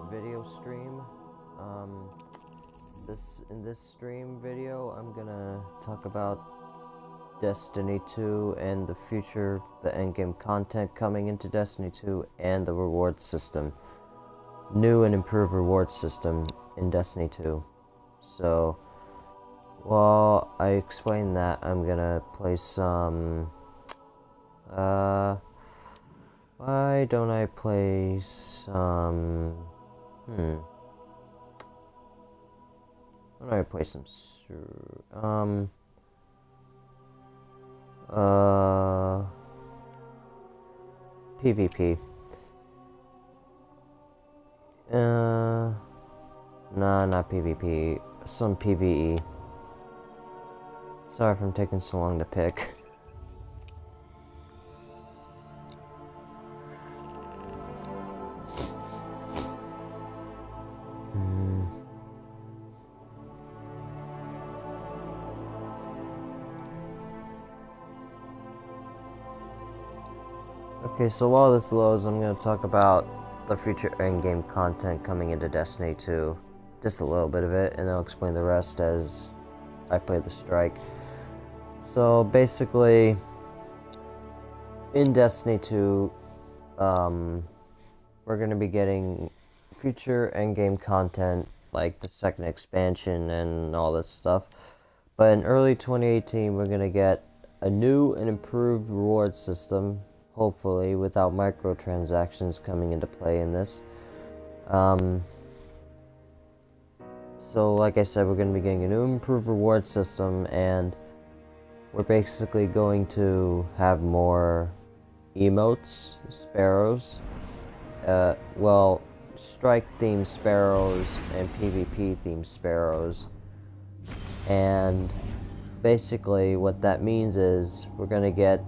video stream. In this stream video, I'm gonna talk about Destiny 2 and the future, the endgame content coming into Destiny 2, and the reward system. New and improved reward system in Destiny 2. So, while I explain that, I'm gonna play some... why don't I play some... Why don't I play some... PvP. Nah, not PvP. Some PvE. Sorry if I'm taking so long to pick. Okay, so while this loads, I'm going to talk about the future endgame content coming into Destiny 2. Just a little bit of it, and I'll explain the rest as I play the strike. So basically, in Destiny 2, we're going to be getting future endgame content, like the second expansion and all this stuff. But in early 2018, we're going to get a new and improved reward system, hopefully, without microtransactions coming into play in this. So like I said, we're going to be getting a new improved reward system, and we're basically going to have more emotes, sparrows, well, strike themed sparrows and PvP themed sparrows. And basically what that means is we're going to get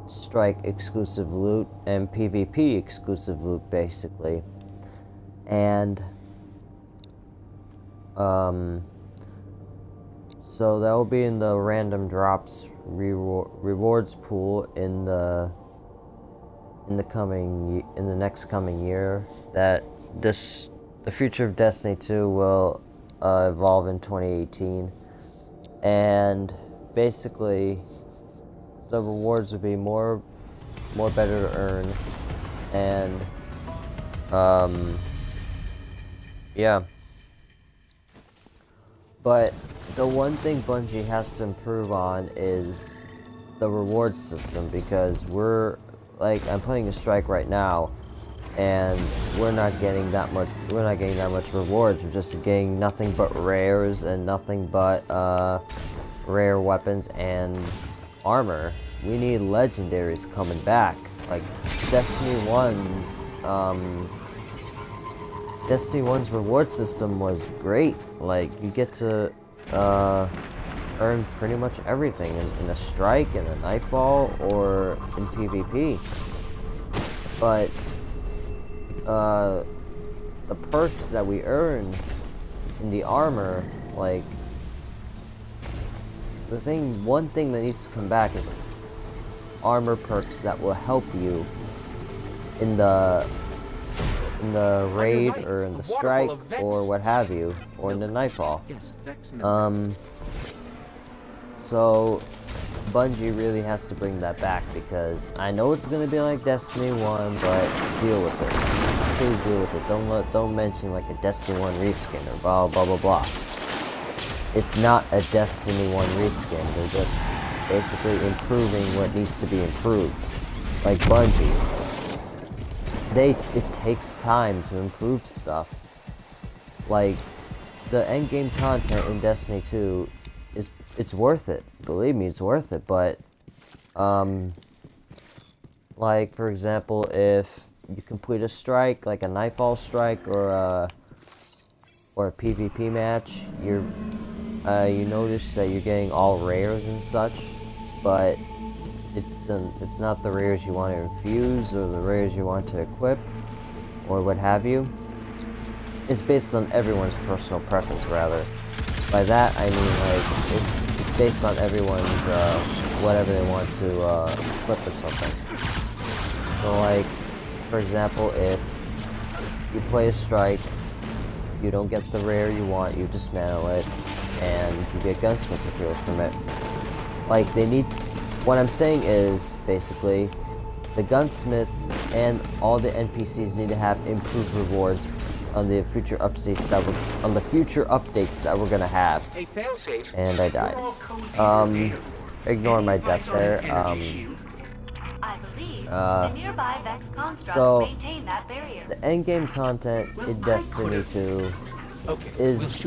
strike exclusive loot and PvP exclusive loot, basically. And so that will be in the random drops rewards pool in the next coming year. That the future of Destiny 2 will evolve in 2018, and basically the rewards will be more better to earn, and yeah. But the one thing Bungie has to improve on is the reward system, because I'm playing a strike right now, and we're not getting that much rewards. We're just getting nothing but rares and nothing but rare weapons and armor. We need legendaries coming back. Like Destiny 1's reward system was great. Like, you get to earn pretty much everything in a strike, in a nightfall, or in PvP. But the perks that we earn in the armor, like, one thing that needs to come back is armor perks that will help you in the raid, or in the strike, or what have you, or in the nightfall. So Bungie really has to bring that back, because I know it's gonna be like Destiny 1, but deal with it. Just please deal with it. Don't mention like a Destiny 1 reskin or blah blah blah blah. It's not a Destiny 1 reskin. They're just basically improving what needs to be improved. Like Bungie, it takes time to improve stuff. Like, the endgame content in Destiny 2 it's worth it. Believe me, it's worth it. But like, for example, if you complete a strike, like a nightfall strike or a PvP match, you notice that you're getting all rares and such, but it's not the rares you want to infuse or the rares you want to equip or what have you. It's based on everyone's personal preference, rather. By that I mean, like, it's based on everyone's whatever they want to equip or something. So, like, for example, if you play a strike, you don't get the rare you want, you dismantle it, and you get gunsmith materials from it. Like, they need, what I'm saying is, basically, the gunsmith and all the NPCs need to have improved rewards on the future updates that we're gonna have. And I died. Ignore my death there. I believe the nearby Vex constructs So maintain that barrier. the endgame content in Destiny 2 is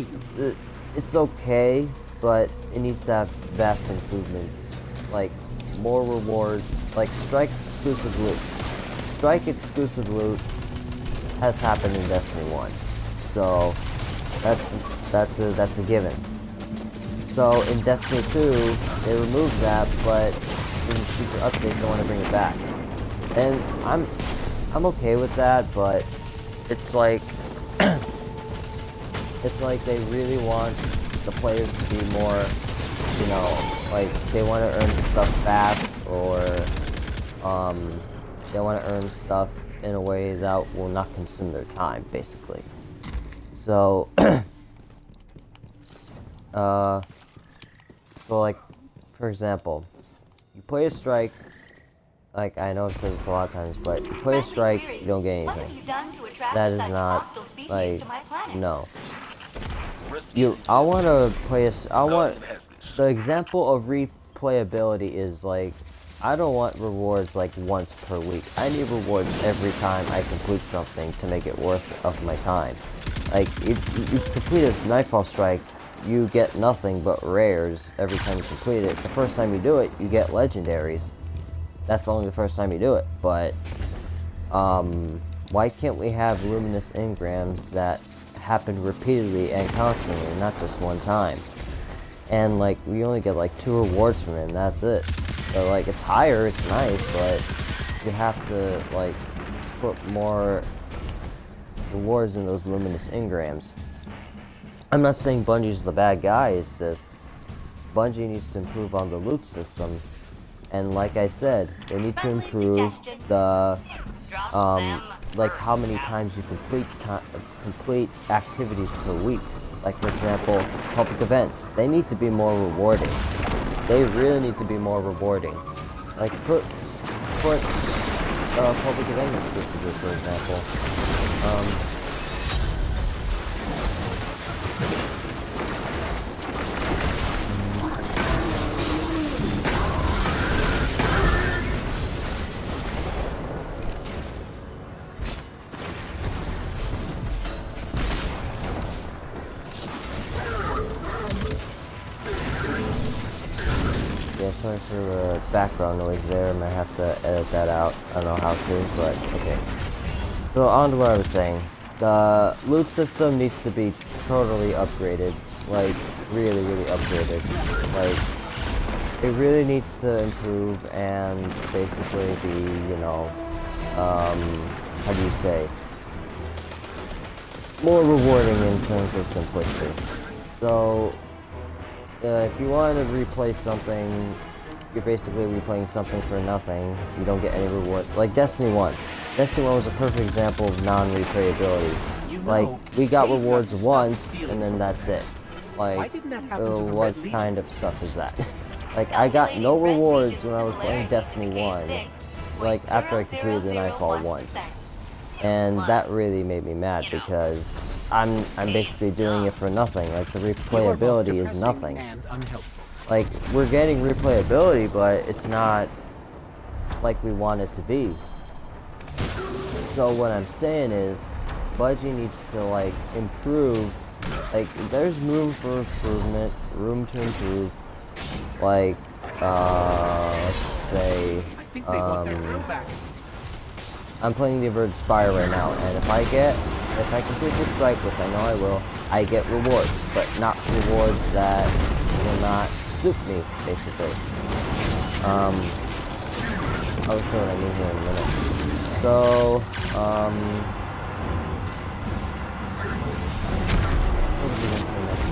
it's okay, but it needs to have vast improvements, like more rewards, like strike exclusive loot. Strike exclusive loot has happened in Destiny 1, so that's a given. So in Destiny 2, they removed that, but in future updates they want to bring it back, and I'm okay with that. But it's like it's like they really want the players to be more, you know, like they want to earn stuff fast, or they want to earn stuff in a way that will not consume their time, basically. So so like, for example, you play a strike, like I know it says this a lot of times, but you play a strike, you don't get anything. That is not, like, no. I want to play the example of replayability is like, I don't want rewards like once per week. I need rewards every time I complete something to make it worth of my time. Like, if you complete a Nightfall Strike, you get nothing but rares every time you complete it. The first time you do it, you get legendaries. That's only the first time you do it, but why can't we have luminous engrams that happen repeatedly and constantly, not just one time? And like, we only get like 2 rewards from it, and that's it. So like, it's higher, it's nice, but you have to like put more rewards in those luminous engrams. I'm not saying Bungie's the bad guy, it's just Bungie needs to improve on the loot system. And like I said, they need to improve the like how many times you complete activities per week. Like, for example, public events. They need to be more rewarding. They really need to be more rewarding. Like, put public event exclusively, for example. Sorry for the background noise there. I might have to edit that out. I don't know how to, but okay. So on to what I was saying. The loot system needs to be totally upgraded. Like, really, really upgraded. Like, it really needs to improve and basically be, you know, how do you say, more rewarding in terms of simplicity. So, if you want to replay something, you're basically replaying something for nothing. You don't get any reward. Like Destiny 1. Destiny 1 was a perfect example of non-replayability. Like, we got rewards once, and then that's it. Like, what kind of stuff is that? Like, I got no rewards when I was playing Destiny 1, like, after I completed the Nightfall once. And that really made me mad, because I'm basically doing it for nothing. Like, the replayability is nothing. Like, we're getting replayability, but it's not like we want it to be. So what I'm saying is, Bungie needs to, like, improve. Like, there's room for improvement, room to improve. Like, let's say, I'm playing the Averted Spire right now, and if I complete the strike, which I know I will, I get rewards, but not rewards that will not suit me, basically. I'll show what I mean here in a minute. So, what was I gonna say next?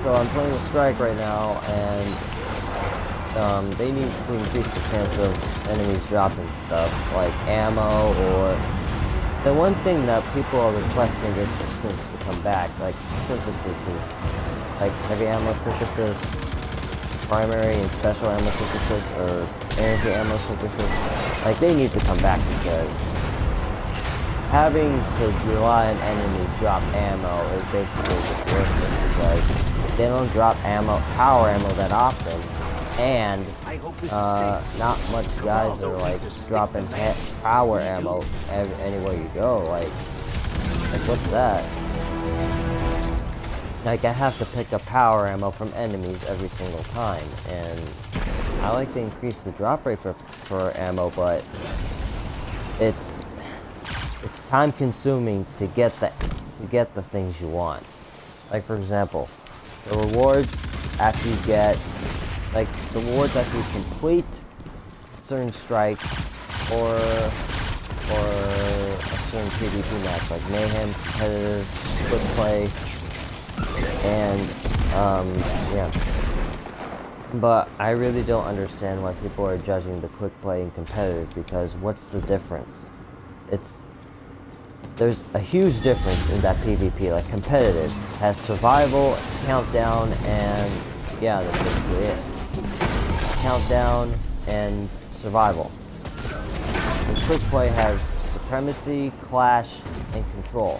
So I'm playing the strike right now, and they need to increase the chance of enemies dropping stuff like ammo, or the one thing that people are requesting is for synths to come back, like synthesis is like heavy ammo synthesis, primary and special ammo synthesis, or energy ammo synthesis. Like, they need to come back, because having to rely on enemies drop ammo is basically just worthless, because they don't drop power ammo that often, and not much guys are like dropping power ammo anywhere you go. Like what's that? Like, I have to pick up power ammo from enemies every single time, and I like to increase the drop rate for ammo, but it's time consuming to get the things you want. Like, for example, the rewards after you complete a certain strike or a certain PvP match, like Mayhem, competitive, quick play, and yeah. But I really don't understand why people are judging the quick play and competitive, because what's the difference? There's a huge difference in that PvP. Like, competitive has survival, countdown, and yeah, that's basically it. Countdown and survival. And quick play has supremacy, clash, and control.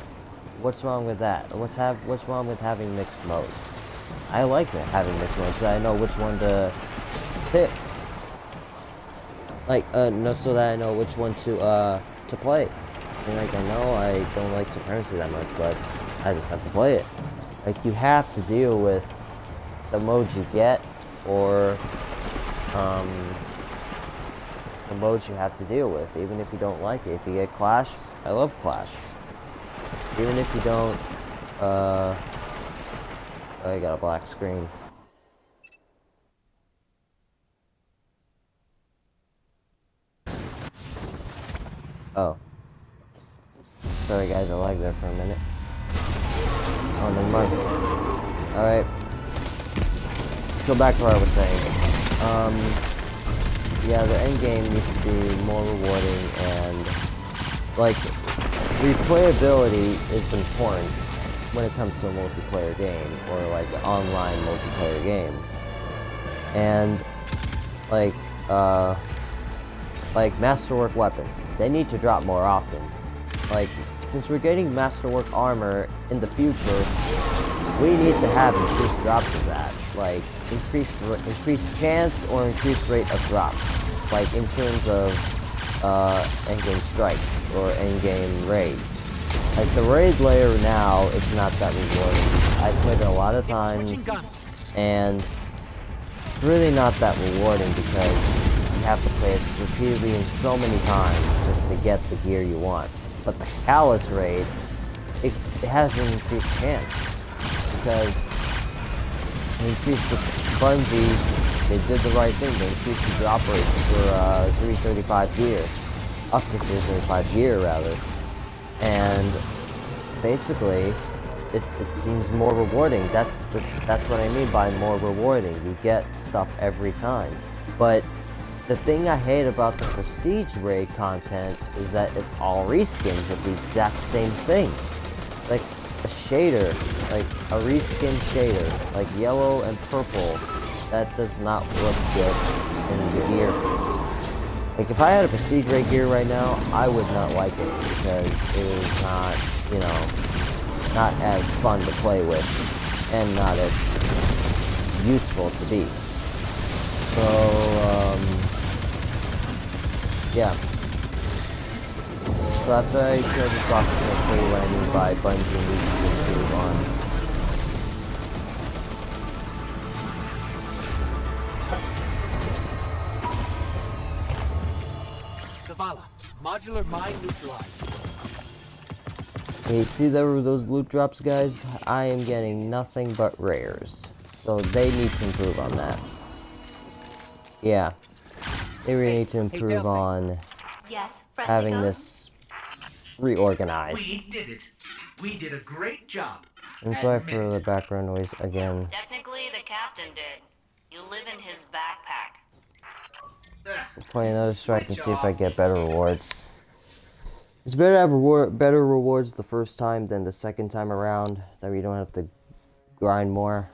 What's wrong with that? What's wrong with having mixed modes? I like having mixed modes, so I know which one to pick. Like, no, so that I know which one to play. And like, I know I don't like supremacy that much, but I just have to play it. Like, you have to deal with the modes you get, or the modes you have to deal with, even if you don't like it. If you get Clash, I love Clash. Even if you don't, oh, I got a black screen. Oh. Sorry guys, I lagged there for a minute. Oh, never mind. Alright. So back to what I was saying. Yeah, the endgame needs to be more rewarding, and, like, replayability is important when it comes to a multiplayer game, or like an online multiplayer game. And like masterwork weapons, they need to drop more often. Like, since we're getting masterwork armor in the future, we need to have increased drops of that. Like, increased chance or increased rate of drops. Like, in terms of endgame strikes or endgame raids. Like, the raid layer now is not that rewarding. I've played it a lot of times, and it's really not that rewarding, because you have to play it repeatedly and so many times just to get the gear you want. But the Callus raid, it has an increased chance, because they increased the Bungie, they did the right thing. They increased the drop rates for 335 gear, up to 335 gear rather, and basically it seems more rewarding. That's what I mean by more rewarding. You get stuff every time. But the thing I hate about the Prestige raid content is that it's all reskins of the exact same thing. Like a shader, like a reskin shader, like yellow and purple, that does not look good in the gears. Like, if I had a Prestige raid gear right now, I would not like it, because it is not, you know, not as fun to play with, and not as useful to be. So, yeah. So after I share this box, I'm going to show you what I mean by Bungie needs to improve on. Modular mine neutralized. Okay, see those loot drops, guys? I am getting nothing but rares. So they need to improve on that. Yeah. They really need to improve on having this reorganized. We did it. We did a great job. I'm sorry for the background noise again. Technically, the captain did. You live in his backpack. play another strike and see if I get better rewards. It's better to have better rewards the first time than the second time around. That way you don't have to grind more.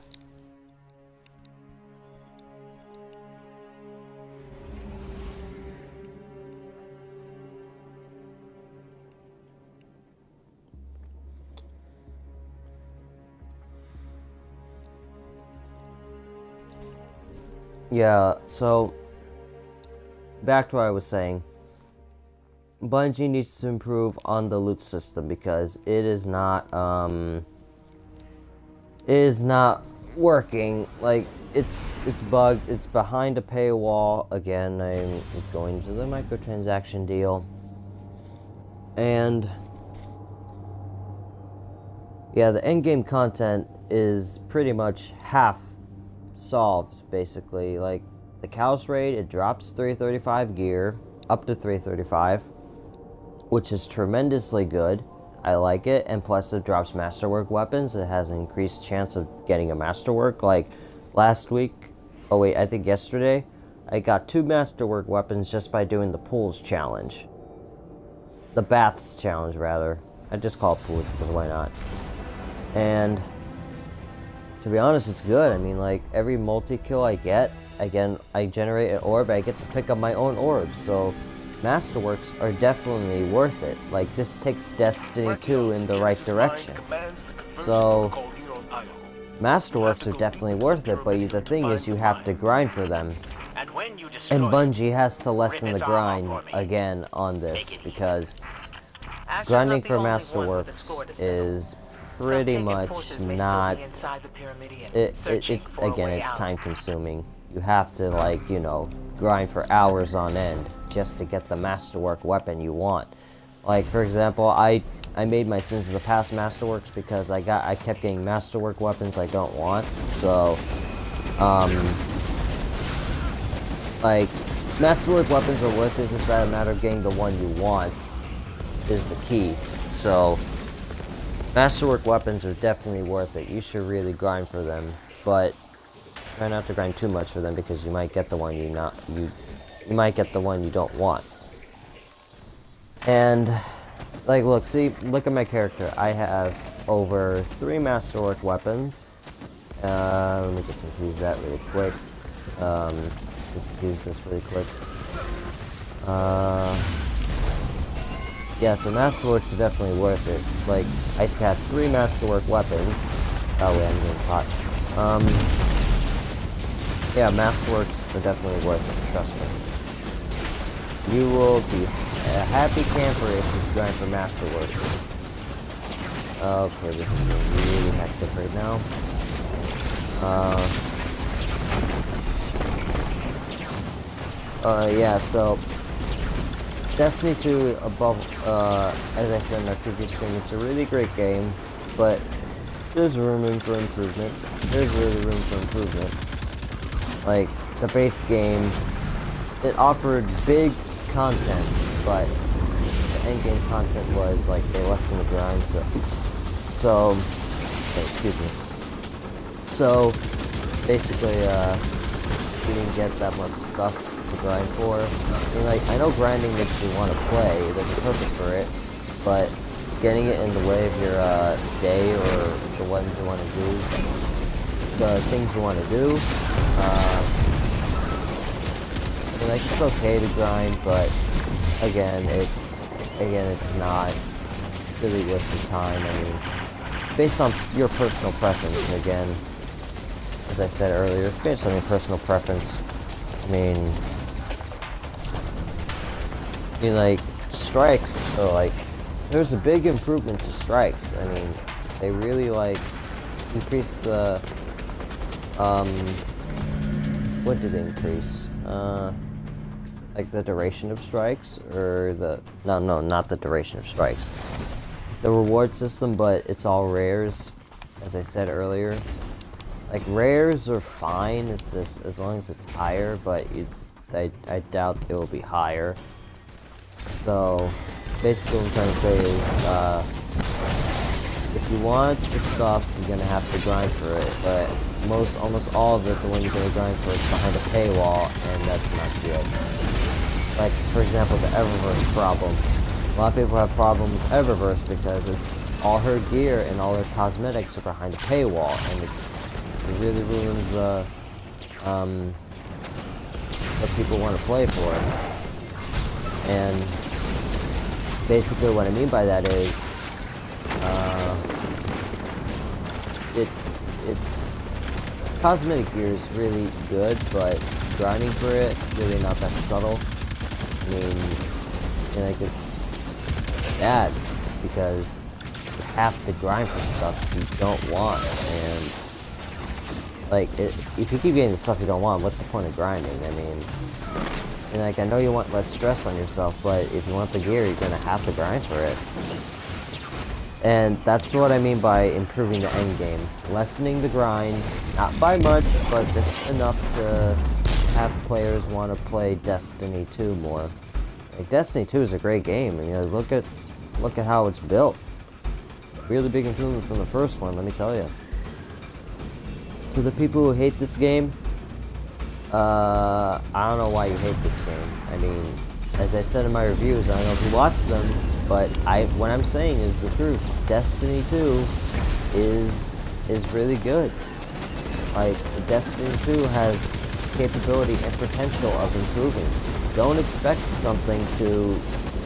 Yeah, so back to what I was saying. Bungie needs to improve on the loot system because it is not working. Like it's bugged. It's behind a paywall again. I'm going to the microtransaction deal, and yeah, the endgame content is pretty much half solved basically. Like the Chaos Raid, it drops 335 gear up to 335, which is tremendously good. I like it, and plus it drops masterwork weapons. It has an increased chance of getting a masterwork. Like last week, oh wait, I think yesterday, I got 2 masterwork weapons just by doing the pools challenge. The baths challenge, rather. I just call it pools because why not? And to be honest, it's good. I mean, like every multi-kill I get, again, I generate an orb. I get to pick up my own orbs, so Masterworks are definitely worth it. Like, this takes Destiny 2 in the right direction. So, Masterworks are definitely worth it, but the thing is you have to grind for them. And Bungie has to lessen the grind again on this, because grinding for Masterworks is pretty much not... It's again, it's time consuming. You have to, like, you know, grind for hours on end just to get the masterwork weapon you want. Like, for example, I made my Sins of the Past masterworks because I kept getting masterwork weapons I don't want. So like, masterwork weapons are worth it. It's just a matter of getting the one you want is the key. So masterwork weapons are definitely worth it. You should really grind for them, but try not to grind too much for them because you might get the one you might get the one you don't want. And like, look at my character. I have over 3 masterwork weapons. Let me just infuse that really quick. Just infuse this really quick. Yeah, so masterworks are definitely worth it. Like, I have 3 masterwork weapons. Oh wait, I'm getting hot. Yeah, masterworks are definitely worth it, trust me. You will be a happy camper if you grind for masterworks. Okay, this is getting really hectic right now. Yeah, so Destiny 2 above, as I said in my previous stream, it's a really great game, but there's room for improvement. There's really room for improvement. Like, the base game, it offered big content, but the endgame content was, like, they lessened the grind, so excuse me. So, basically, we didn't get that much stuff to grind for. I mean, like, I know grinding makes you want to play, there's a purpose for it, but getting it in the way of your day or the ones you want to do, the things you want to do, I mean, like, it's okay to grind, but again, it's not really worth the time. I mean, based on your personal preference, and again, as I said earlier, it's based on your personal preference. I mean, like, strikes are like, there's a big improvement to strikes. I mean, they really, like, increased the, what did they increase? Like the duration of strikes, or no, not the duration of strikes. The reward system, but it's all rares, as I said earlier. Like, rares are fine, it's just, as long as it's higher, but I doubt it will be higher. So, basically what I'm trying to say is, if you want the stuff, you're gonna have to grind for it, but almost all of it, the one you're gonna grind for is behind a paywall, and that's not good. Like, for example, the Eververse problem. A lot of people have problems with Eververse because all her gear and all her cosmetics are behind a paywall, and it really ruins the, what people want to play for. And basically what I mean by that is, it's cosmetic gear is really good, but grinding for it really not that subtle. I mean, like, it's bad because you have to grind for stuff you don't want, and like if you keep getting the stuff you don't want, what's the point of grinding? I mean, and like, I know you want less stress on yourself, but if you want the gear, you're gonna have to grind for it. And that's what I mean by improving the end game. Lessening the grind, not by much, but just enough to have players want to play Destiny 2 more. Like, Destiny 2 is a great game, and look at how it's built. Really big improvement from the first one, let me tell you. To the people who hate this game, I don't know why you hate this game. I mean, as I said in my reviews, I don't know if you watched them, but what I'm saying is the truth. Destiny 2 is really good. Like, Destiny 2 has capability and potential of improving. Don't expect something to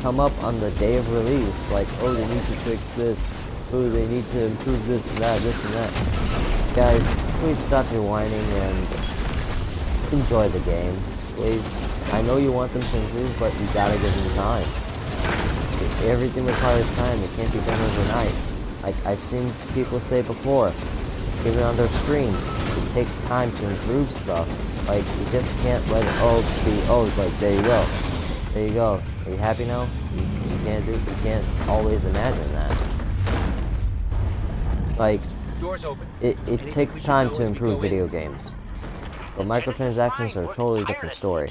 come up on the day of release, like, oh, they need to fix this, oh, they need to improve this and that. Guys, please stop your whining and enjoy the game, please. I know you want them to improve, but you gotta give them time. Everything requires time. It can't be done overnight. Like I've seen people say before, even on their streams, it takes time to improve stuff. Like, you just can't let it be, like, there you go. Are you happy now? You can't always imagine that. Like, Doors open. it takes time to improve video games. But microtransactions are a totally different story.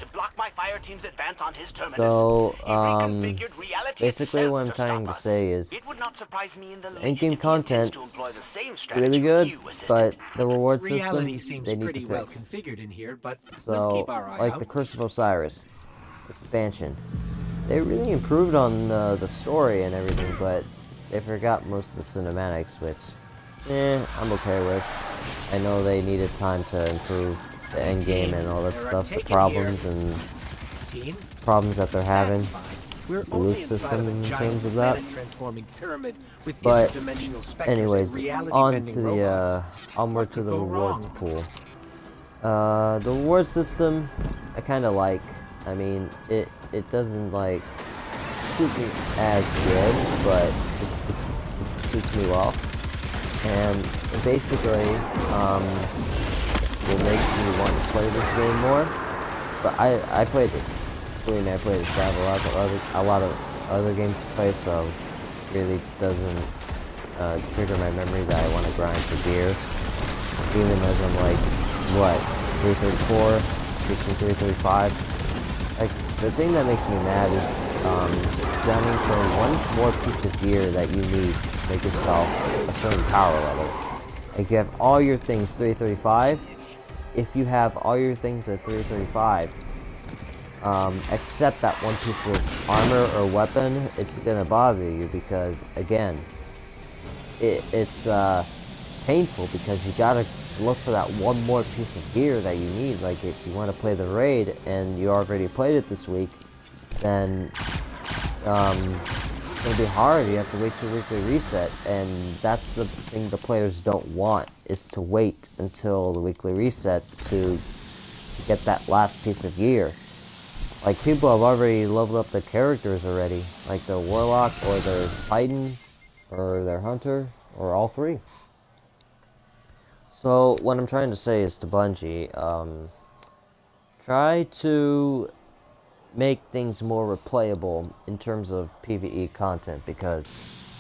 So, basically what I'm trying to say is, in-game content, really good, but the reward system, they need to fix. Configured in here, but So, like the Curse of Osiris expansion, they really improved on the story and everything, but they forgot most of the cinematics, which, I'm okay with. I know they needed time to improve the end game and all that stuff, the problems that they're having, the loot system in terms of that. But anyways, onward to the rewards pool. The reward system, I kind of like. I mean, it doesn't like suit me as good, but it suits me well, and basically will make me want to play this game more. But I played this. Believe me, I played this. I have a lot of other games to play, so it really doesn't trigger my memory that I want to grind for gear. Even as I'm like, what, 334, reaching 335. Like, the thing that makes me mad is grinding for one more piece of gear that you need to make yourself a certain power level. Like, you have all your things 335. If you have all your things at 335, except that one piece of armor or weapon, it's gonna bother you because, again, it's painful because you gotta look for that one more piece of gear that you need. Like, if you want to play the raid and you already played it this week, then it's gonna be hard. You have to wait till weekly reset, and that's the thing the players don't want, is to wait until the weekly reset to get that last piece of gear. Like, people have already leveled up their characters already, like their warlock or their titan or their hunter or all three. So what I'm trying to say is to Bungie, try to make things more replayable in terms of PvE content, because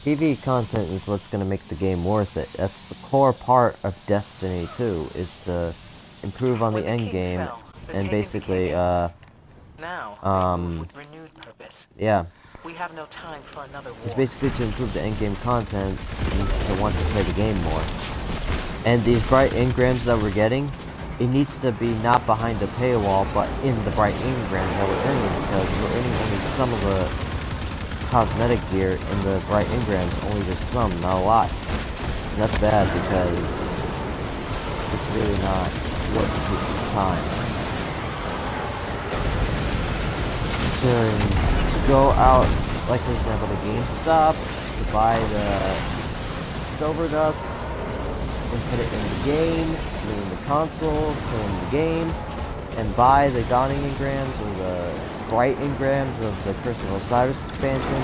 PvE content is what's going to make the game worth it. That's the core part of Destiny 2, is to improve on the end game and basically, yeah. We have no time for another war. It's basically to improve the endgame content and to want to play the game more. And these bright engrams that we're getting, it needs to be not behind the paywall, but in the bright engram that we're earning, because we're earning only some of the cosmetic gear in the bright engrams, only just some, not a lot. And that's bad because it's really not worth people's time. To go out, like for example, the GameStop to buy the silver dust and put it in the game, put it in the console, put it in the game, and buy the dawning engrams or the bright engrams of the Curse of Osiris expansion,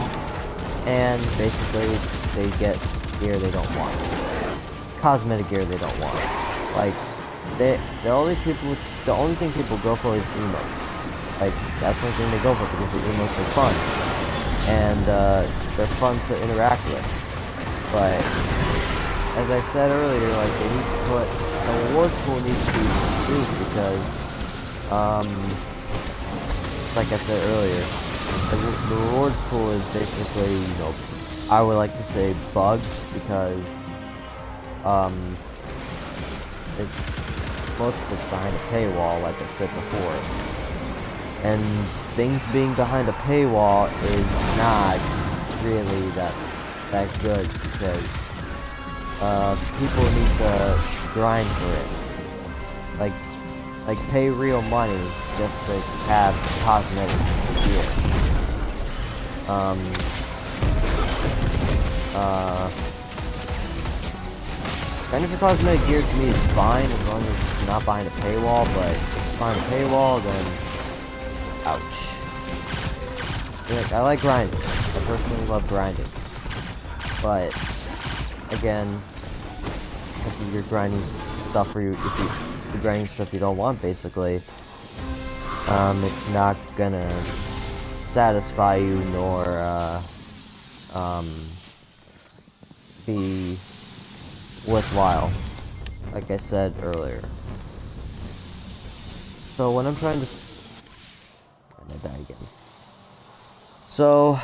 and basically they get gear they don't want, cosmetic gear they don't want. Like the only thing people go for is emotes. Like, that's one thing they go for because the emotes are fun. And, they're fun to interact with. But, as I said earlier, like, they need to put, the rewards pool needs to be improved because, like I said earlier, the rewards pool is basically, you know, I would like to say bugged because, most of it's behind a paywall, like I said before. And things being behind a paywall is not really that good because people need to grind for it. Like pay real money just to have cosmetic gear. Grinding for cosmetic gear to me is fine as long as it's not behind a paywall, but if it's behind a paywall, then ouch. Like, I like grinding. I personally love grinding. But, again, if you're grinding stuff if you're grinding stuff you don't want, basically, it's not gonna satisfy you nor, be worthwhile, like I said earlier. So, when I'm trying to I die again. So,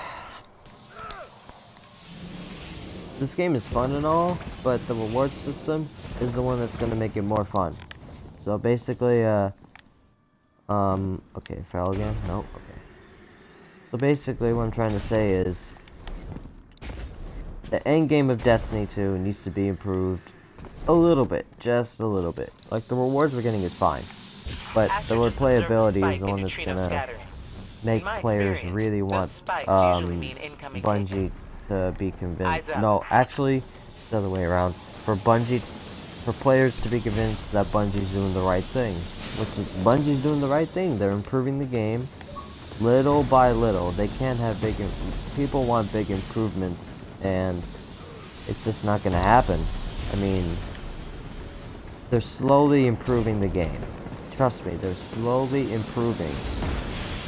this game is fun and all, but the reward system is the one that's gonna make it more fun. So basically, okay, fail again? Nope, okay. So basically what I'm trying to say is, the end game of Destiny 2 needs to be improved a little bit, just a little bit. Like, the rewards we're getting is fine, but the replayability is the one that's gonna make players really want Bungie to be convinced. No, actually, it's the other way around. For players to be convinced that Bungie's doing the right thing. Bungie's doing the right thing. They're improving the game little by little. They can't have people want big improvements, and it's just not gonna happen. I mean, they're slowly improving the game. Trust me, they're slowly improving.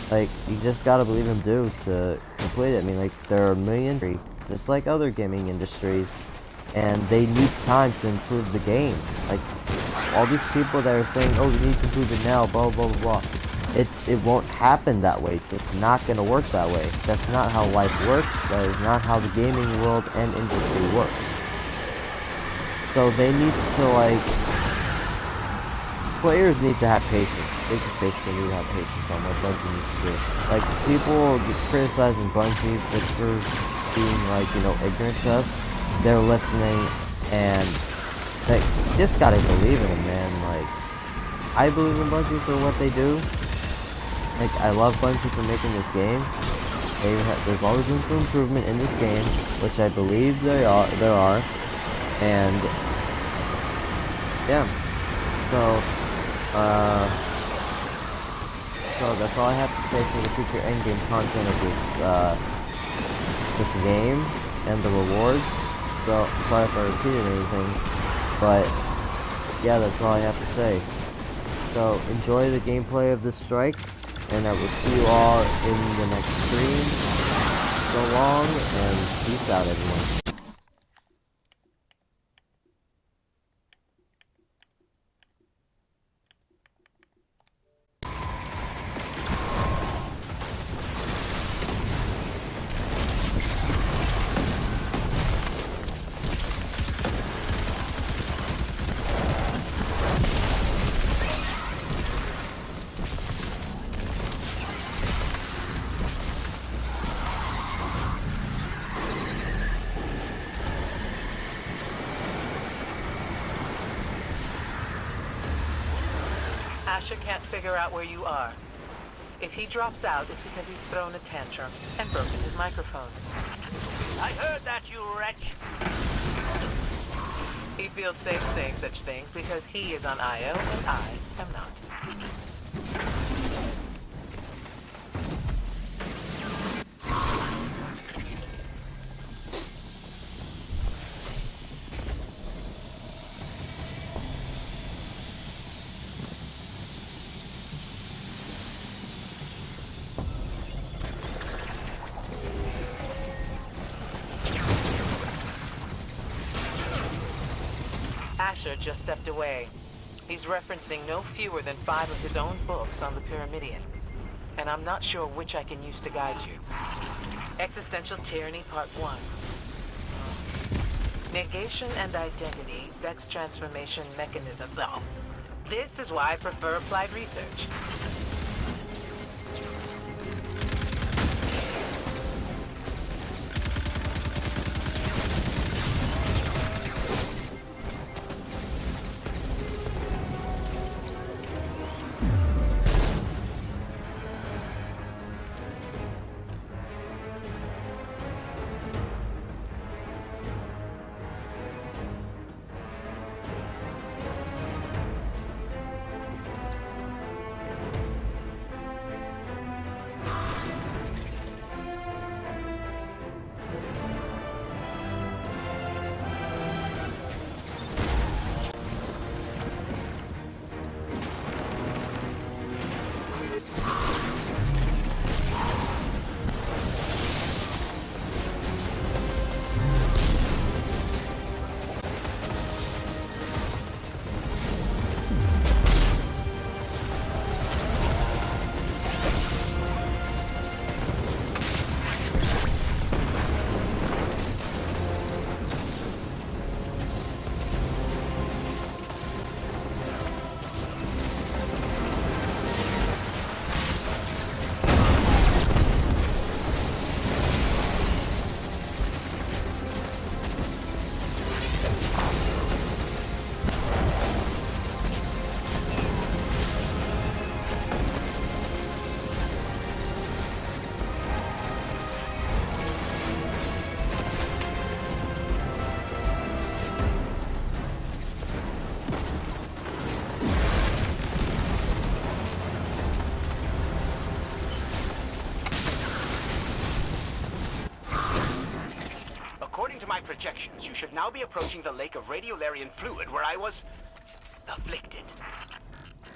Like, you just gotta believe them to complete it. I mean, like, there are a million, just like other gaming industries, and they need time to improve the game. Like, all these people that are saying, oh, you need to improve it now, blah, blah, blah, blah. It won't happen that way. It's just not gonna work that way. That's not how life works. That is not how the gaming world and industry works. So they need to, like, players need to have patience. They just basically need to have patience on what Bungie needs to do. Like, people criticizing Bungie just for being, like, you know, ignorant to us. They're listening, and they just gotta believe in them, man. Like, I believe in Bungie for what they do. Like, I love Bungie for making this game. There's always room for improvement in this game, which I believe there are. And yeah. So that's all I have to say for the future endgame content of this game and the rewards. So sorry if I repeated anything, but yeah, that's all I have to say. So enjoy the gameplay of this strike, and I will see you all in the next stream. So long, and peace out, everyone. Asher can't figure out where you are. If he drops out, it's because he's thrown a tantrum and broken his microphone. I heard that, you wretch. He feels safe saying such things because he is on Io and I am not. Asher just stepped away. He's referencing no fewer than 5 of his own books on the Pyramidion. And I'm not sure which I can use to guide you. Existential Tyranny Part 1. Negation and Identity, Vex Transformation Mechanisms. Oh, this is why I prefer applied research. According to my projections, you should now be approaching the lake of radiolarian fluid where I was afflicted.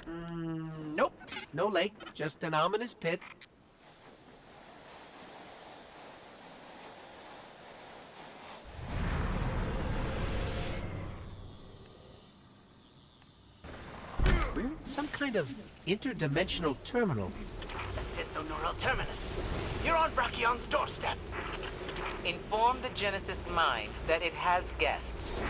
Nope. No lake, just an ominous pit. We're in some kind of interdimensional terminal. The Synthoneural terminus. You're on Brachion's doorstep. Inform the Genesis mind that it has guests.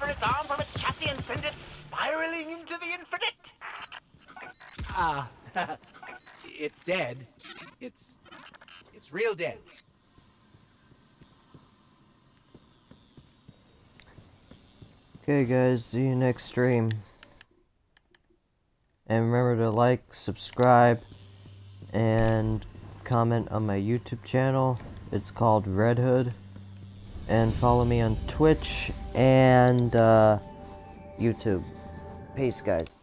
sever its arm from its chassis and send it spiraling into the infinite? It's dead. It's real dead. Okay guys, see you next stream. And remember to like, subscribe, and comment on my YouTube channel. It's called Red Hood. And follow me on Twitch and YouTube. Peace guys.